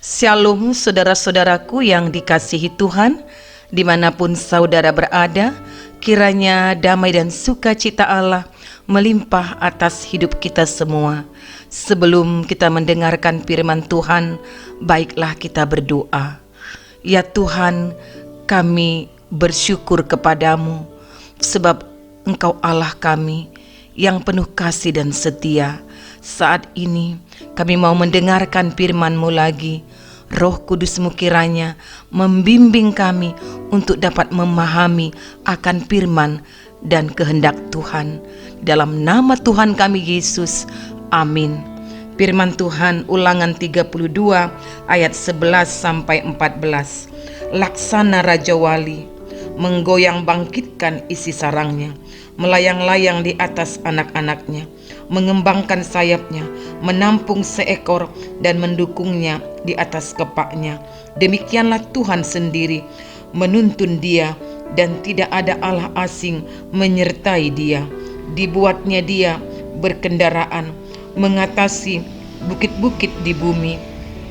Shalom saudara-saudaraku yang dikasihi Tuhan, dimanapun saudara berada, kiranya damai dan sukacita Allah melimpah atas hidup kita semua. Sebelum kita mendengarkan firman Tuhan, baiklah kita berdoa. Ya Tuhan, kami bersyukur kepadamu, sebab Engkau Allah kami yang penuh kasih dan setia. Saat ini kami mau mendengarkan firman-Mu lagi. Roh Kudus-Mu kiranya membimbing kami untuk dapat memahami akan firman dan kehendak Tuhan. Dalam nama Tuhan kami Yesus, amin. Firman Tuhan Ulangan 32 ayat 11 sampai 14. Laksana Raja Wali menggoyang bangkitkan isi sarangnya, melayang-layang di atas anak-anaknya, mengembangkan sayapnya, menampung seekor dan mendukungnya di atas kepaknya. Demikianlah Tuhan sendiri menuntun dia, dan tidak ada Allah asing menyertai dia. Dibuatnya dia berkendaraan, mengatasi bukit-bukit di bumi,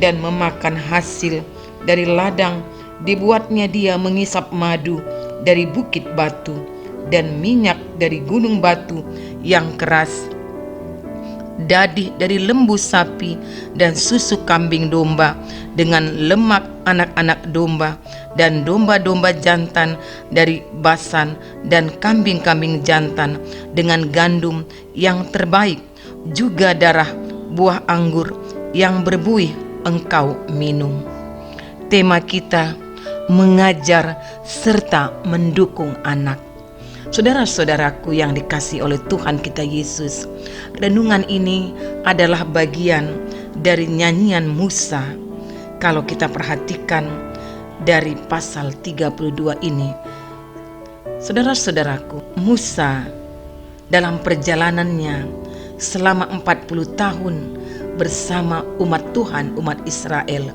dan memakan hasil dari ladang. Dibuatnya dia mengisap madu dari bukit batu, dan minyak dari gunung batu yang keras, dadih dari lembu sapi dan susu kambing domba, dengan lemak anak-anak domba dan domba-domba jantan dari Basan dan kambing-kambing jantan, dengan gandum yang terbaik, juga darah buah anggur yang berbuih engkau minum. Tema kita, mengajar serta mendukung anak. Saudara-saudaraku yang dikasihi oleh Tuhan kita Yesus, renungan ini adalah bagian dari nyanyian Musa. Kalau kita perhatikan dari pasal 32 ini, saudara-saudaraku, Musa dalam perjalanannya selama 40 tahun bersama umat Tuhan, umat Israel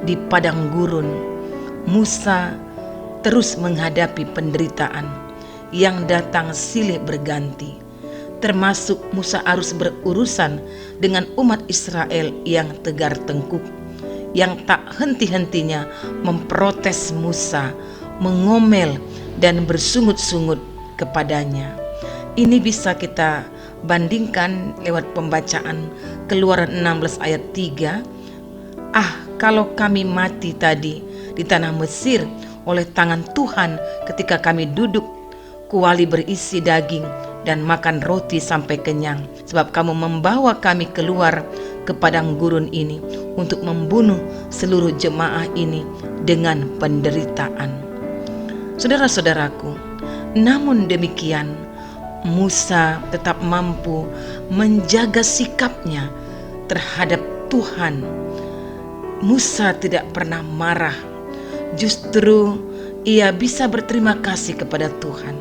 di padang gurun, Musa terus menghadapi penderitaan yang datang silih berganti. Termasuk Musa harus berurusan dengan umat Israel yang tegar tengkuk, yang tak henti-hentinya memprotes Musa, mengomel dan bersungut-sungut kepadanya. Ini bisa kita bandingkan lewat pembacaan Keluaran 16 ayat 3. Kalau kami mati tadi di tanah Mesir oleh tangan Tuhan ketika kami duduk, kuali berisi daging dan makan roti sampai kenyang, sebab kamu membawa kami keluar ke padang gurun ini untuk membunuh seluruh jemaah ini dengan penderitaan. Saudara-saudaraku, namun demikian Musa tetap mampu menjaga sikapnya terhadap Tuhan. Musa tidak pernah marah, justru ia bisa berterima kasih kepada Tuhan.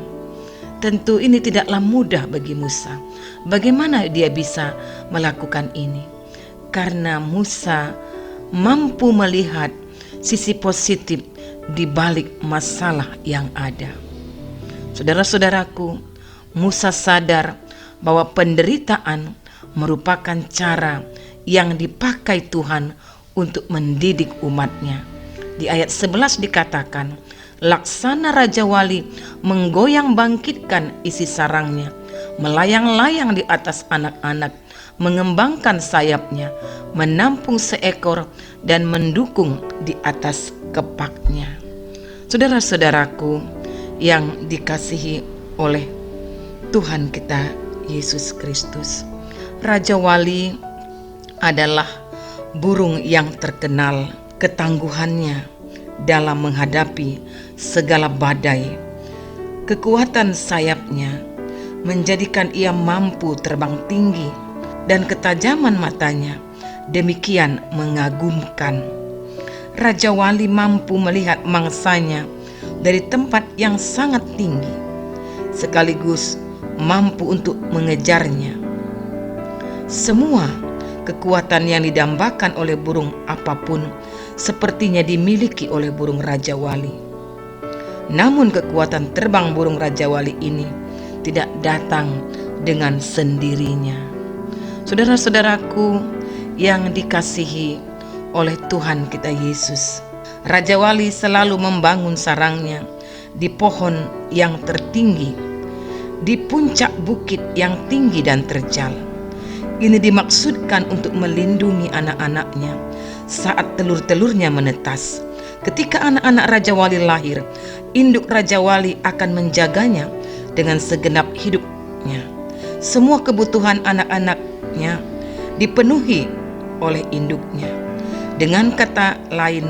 Tentu ini tidaklah mudah bagi Musa. Bagaimana dia bisa melakukan ini? Karena Musa mampu melihat sisi positif di balik masalah yang ada. Saudara-saudaraku, Musa sadar bahwa penderitaan merupakan cara yang dipakai Tuhan untuk mendidik umatnya. Di ayat 11 dikatakan, laksana Raja Wali menggoyang bangkitkan isi sarangnya, melayang-layang di atas anak-anak, mengembangkan sayapnya, menampung seekor dan mendukung di atas kepaknya. Saudara-saudaraku yang dikasihi oleh Tuhan kita Yesus Kristus, Raja Wali adalah burung yang terkenal ketangguhannya dalam menghadapi segala badai. Kekuatan sayapnya menjadikan ia mampu terbang tinggi, dan ketajaman matanya demikian mengagumkan. Raja Wali mampu melihat mangsanya dari tempat yang sangat tinggi, sekaligus mampu untuk mengejarnya. Semua kekuatan yang didambakan oleh burung apapun sepertinya dimiliki oleh burung Raja Wali. Namun kekuatan terbang burung Raja Wali ini tidak datang dengan sendirinya. Saudara-saudaraku yang dikasihi oleh Tuhan kita Yesus. Raja Wali selalu membangun sarangnya di pohon yang tertinggi, di puncak bukit yang tinggi dan terjal. Ini dimaksudkan untuk melindungi anak-anaknya saat telur-telurnya menetas. Ketika anak-anak Raja Wali lahir, induk Raja Wali akan menjaganya dengan segenap hidupnya. Semua kebutuhan anak-anaknya dipenuhi oleh induknya. Dengan kata lain,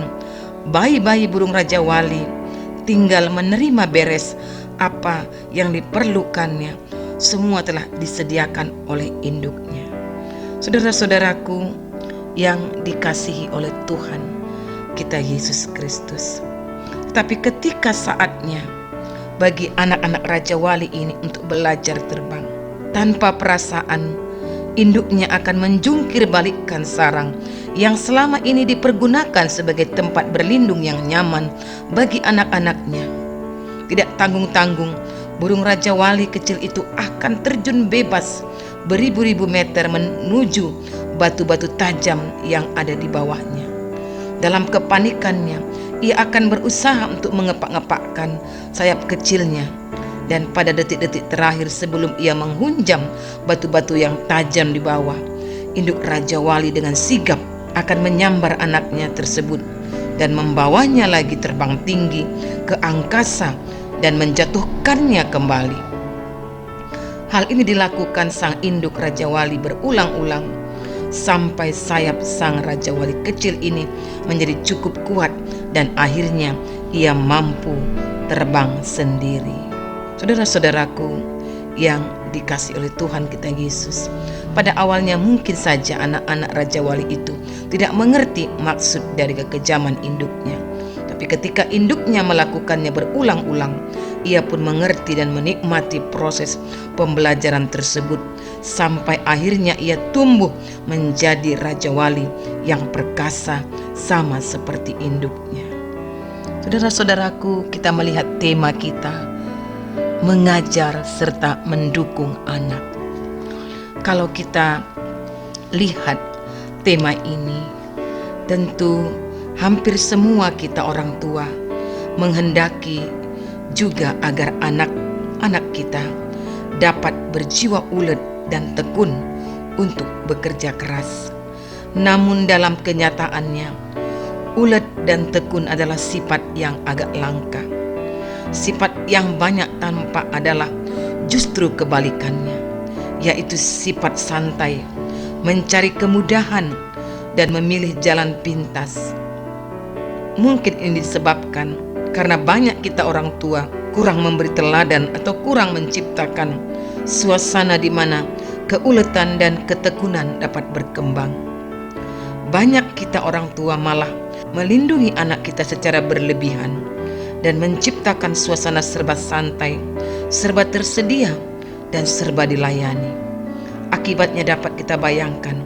bayi-bayi burung Raja Wali tinggal menerima beres apa yang diperlukannya. Semua telah disediakan oleh induknya. Saudara-saudaraku yang dikasihi oleh Tuhan kita Yesus Kristus. Tapi ketika saatnya bagi anak-anak Raja Wali ini untuk belajar terbang, tanpa perasaan, induknya akan menjungkir balikkan sarang yang selama ini dipergunakan sebagai tempat berlindung yang nyaman bagi anak-anaknya. Tidak tanggung-tanggung, burung Raja Wali kecil itu akan terjun bebas beribu-ribu meter menuju batu-batu tajam yang ada di bawahnya. Dalam kepanikannya, ia akan berusaha untuk mengepak-ngepakkan sayap kecilnya. Dan pada detik-detik terakhir sebelum ia menghunjam batu-batu yang tajam di bawah, induk Raja Wali dengan sigap akan menyambar anaknya tersebut dan membawanya lagi terbang tinggi ke angkasa dan menjatuhkannya kembali. Hal ini dilakukan sang induk Raja Wali berulang-ulang sampai sayap sang Raja Wali kecil ini menjadi cukup kuat dan akhirnya ia mampu terbang sendiri. Saudara-saudaraku yang dikasihi oleh Tuhan kita Yesus, pada awalnya mungkin saja anak-anak Raja Wali itu tidak mengerti maksud dari kekejaman induknya. Tapi ketika induknya melakukannya berulang-ulang, ia pun mengerti dan menikmati proses pembelajaran tersebut sampai akhirnya ia tumbuh menjadi Raja Wali yang perkasa sama seperti induknya. Saudara-saudaraku, kita melihat tema kita, mengajar serta mendukung anak. Kalau kita lihat tema ini, tentu hampir semua kita orang tua menghendaki juga agar anak-anak kita dapat berjiwa ulet dan tekun untuk bekerja keras. Namun dalam kenyataannya, ulet dan tekun adalah sifat yang agak langka. Sifat yang banyak tampak adalah justru kebalikannya, yaitu sifat santai, mencari kemudahan dan memilih jalan pintas. Mungkin ini disebabkan karena banyak kita orang tua kurang memberi teladan atau kurang menciptakan suasana di mana keuletan dan ketekunan dapat berkembang. Banyak kita orang tua malah melindungi anak kita secara berlebihan dan menciptakan suasana serba santai, serba tersedia, dan serba dilayani. Akibatnya dapat kita bayangkan,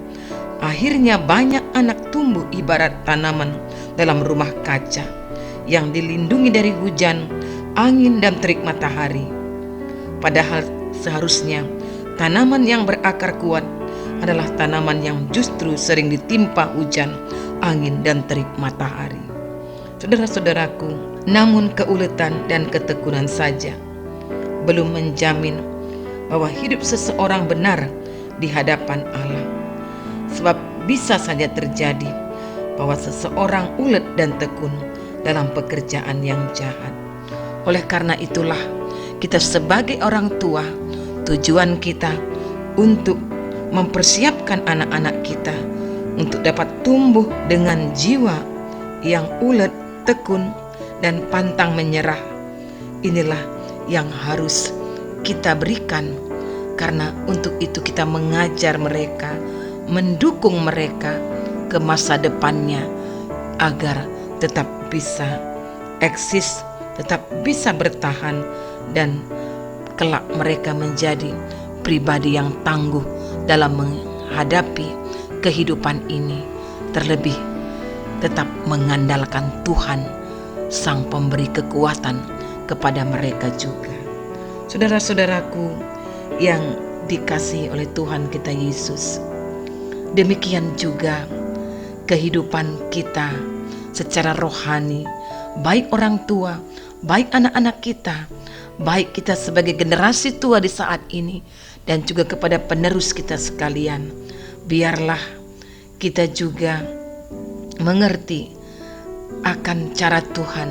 akhirnya banyak anak tumbuh ibarat tanaman dalam rumah kaca yang dilindungi dari hujan, angin, dan terik matahari. Padahal seharusnya tanaman yang berakar kuat adalah tanaman yang justru sering ditimpa hujan, angin, dan terik matahari. Saudara-saudaraku, namun keuletan dan ketekunan saja belum menjamin bahwa hidup seseorang benar di hadapan Allah. Sebab bisa saja terjadi bahwa seseorang ulet dan tekun dalam pekerjaan yang jahat. Oleh karena itulah kita sebagai orang tua, tujuan kita untuk mempersiapkan anak-anak kita untuk dapat tumbuh dengan jiwa yang ulet, tekun, dan pantang menyerah. Inilah yang harus kita berikan, karena untuk itu kita mengajar mereka, mendukung mereka ke masa depannya agar tetap bisa eksis, tetap bisa bertahan, dan kelak mereka menjadi pribadi yang tangguh dalam menghadapi kehidupan ini, terlebih tetap mengandalkan Tuhan, Sang Pemberi kekuatan kepada mereka juga. Saudara-saudaraku yang dikasihi oleh Tuhan kita Yesus, demikian juga kehidupan kita secara rohani, baik orang tua, baik anak-anak kita, baik kita sebagai generasi tua di saat ini, dan juga kepada penerus kita sekalian. Biarlah kita juga mengerti akan cara Tuhan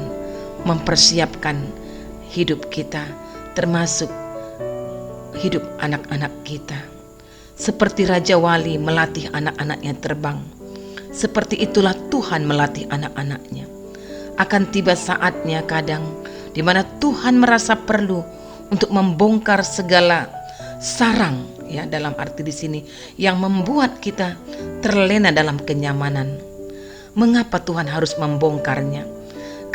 mempersiapkan hidup kita, termasuk hidup anak-anak kita. Seperti Raja Wali melatih anak-anaknya terbang, seperti itulah Tuhan melatih anak-anaknya. Akan tiba saatnya kadang di mana Tuhan merasa perlu untuk membongkar segala sarang, ya, dalam arti di sini yang membuat kita terlena dalam kenyamanan. Mengapa Tuhan harus membongkarnya?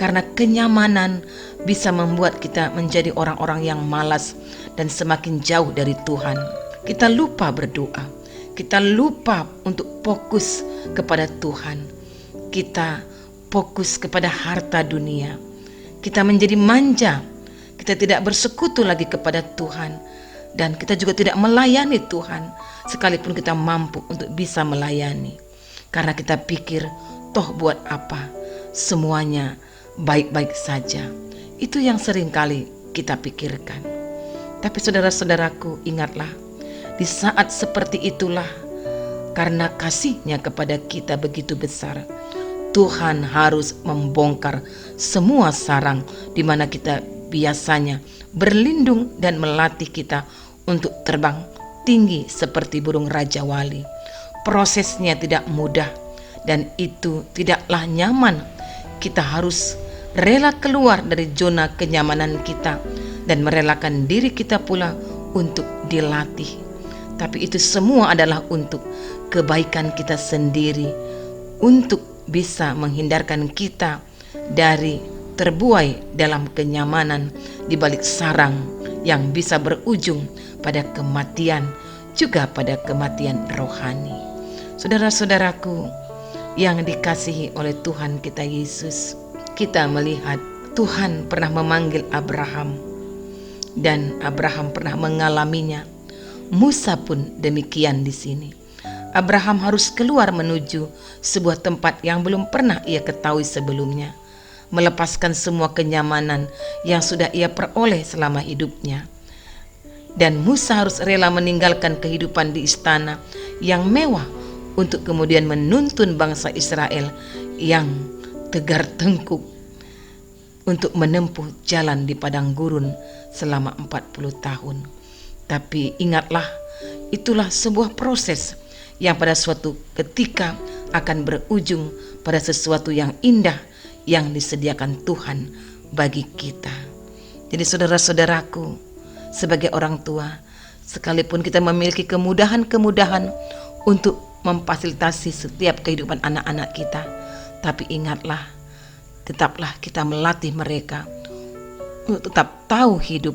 Karena kenyamanan bisa membuat kita menjadi orang-orang yang malas dan semakin jauh dari Tuhan. Kita lupa berdoa, kita lupa untuk fokus kepada Tuhan. Kita fokus kepada harta dunia. Kita menjadi manja. Kita tidak bersekutu lagi kepada Tuhan. Dan kita juga tidak melayani Tuhan, sekalipun kita mampu untuk bisa melayani. Karena kita pikir, toh buat apa? Semuanya baik-baik saja. Itu yang sering kali kita pikirkan. Tapi saudara-saudaraku, ingatlah, di saat seperti itulah, karena kasih-Nya kepada kita begitu besar, Tuhan harus membongkar semua sarang di mana kita biasanya berlindung dan melatih kita untuk terbang tinggi seperti burung Raja Wali. Prosesnya tidak mudah dan itu tidaklah nyaman. Kita harus rela keluar dari zona kenyamanan kita dan merelakan diri kita pula untuk dilatih. Tapi itu semua adalah untuk kebaikan kita sendiri, untuk bisa menghindarkan kita dari terbuai dalam kenyamanan di balik sarang yang bisa berujung pada kematian, juga pada kematian rohani. Saudara-saudaraku yang dikasihi oleh Tuhan kita Yesus, kita melihat Tuhan pernah memanggil Abraham dan Abraham pernah mengalaminya. Musa pun demikian di sini. Abraham harus keluar menuju sebuah tempat yang belum pernah ia ketahui sebelumnya, melepaskan semua kenyamanan yang sudah ia peroleh selama hidupnya. Dan Musa harus rela meninggalkan kehidupan di istana yang mewah untuk kemudian menuntun bangsa Israel yang tegar tengkuk untuk menempuh jalan di padang gurun selama 40 tahun. Tapi ingatlah, itulah sebuah proses yang pada suatu ketika akan berujung pada sesuatu yang indah yang disediakan Tuhan bagi kita. Jadi saudara-saudaraku, sebagai orang tua, sekalipun kita memiliki kemudahan-kemudahan untuk memfasilitasi setiap kehidupan anak-anak kita, tapi ingatlah, tetaplah kita melatih mereka untuk tetap tahu hidup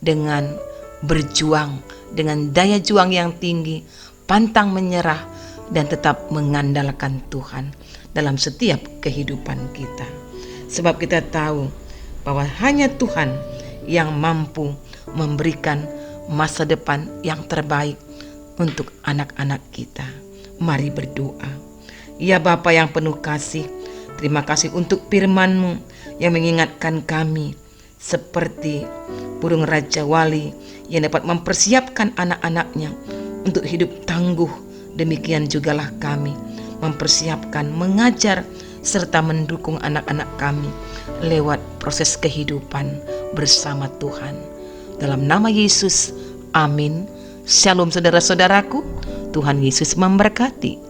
dengan berjuang, dengan daya juang yang tinggi, pantang menyerah, dan tetap mengandalkan Tuhan dalam setiap kehidupan kita. Sebab kita tahu bahwa hanya Tuhan yang mampu memberikan masa depan yang terbaik untuk anak-anak kita. Mari berdoa. Ya Bapa yang penuh kasih, terima kasih untuk firman-Mu yang mengingatkan kami seperti burung Raja Wali yang dapat mempersiapkan anak-anaknya untuk hidup tangguh. Demikian jugalah kami mempersiapkan, mengajar, serta mendukung anak-anak kami lewat proses kehidupan bersama Tuhan. Dalam nama Yesus, amin. Shalom saudara-saudaraku, Tuhan Yesus memberkati.